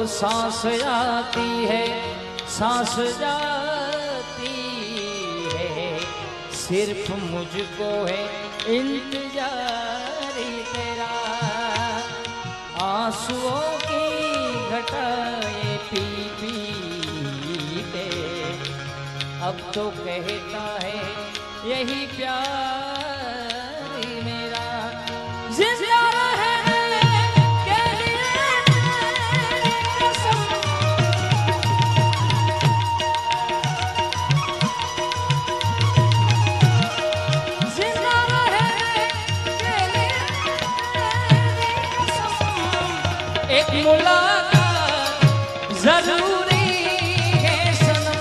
सांस जाती है, सांस जाती है, सिर्फ मुझको है इंतजार तेरा। आंसुओं की घटाएं पी पी के अब तो कहता है यही प्यार मेरा। जिंदा रहने के लिए कसम, जिंदा रहने के लिए कसम, एक मुलाकात जरूरी है सनम,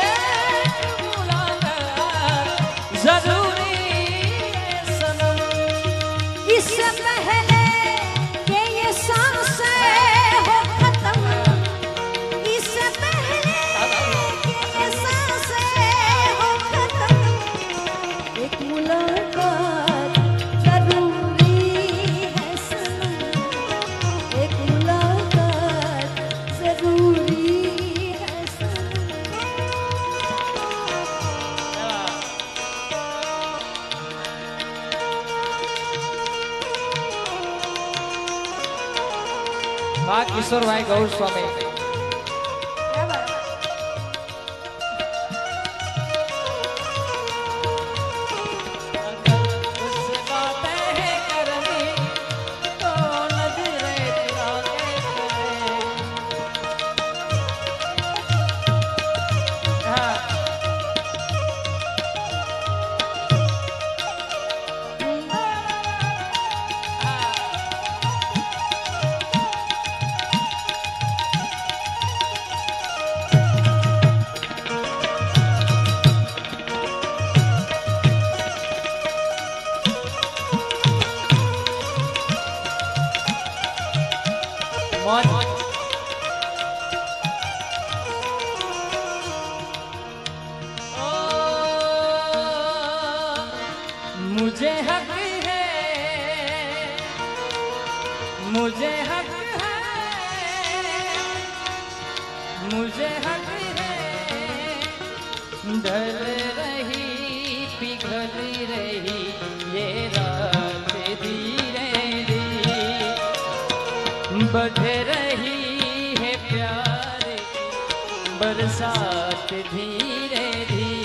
एक मुलाकात जरूरी है सनम। इससे पहले कि ये सांसें हो खत्म, इससे पहले कि ये सांसें हो खत्म, एक मुलाकात जरूरी है सनम, एक मुलाकात जरूरी है सनम। વાહ કિશોરભાઈ ગૌર સ્વામી। क्या बात है? उससे बातें करनी तो नजरें चुरा के करे। हाँ। मौज। ओ, मुझे हक है, मुझे हक है, मुझे हक है, ढल रही पिघल रही ये रात धीरे धीरे, बढ़ रही है प्यार की बरसात धीरे धीरे।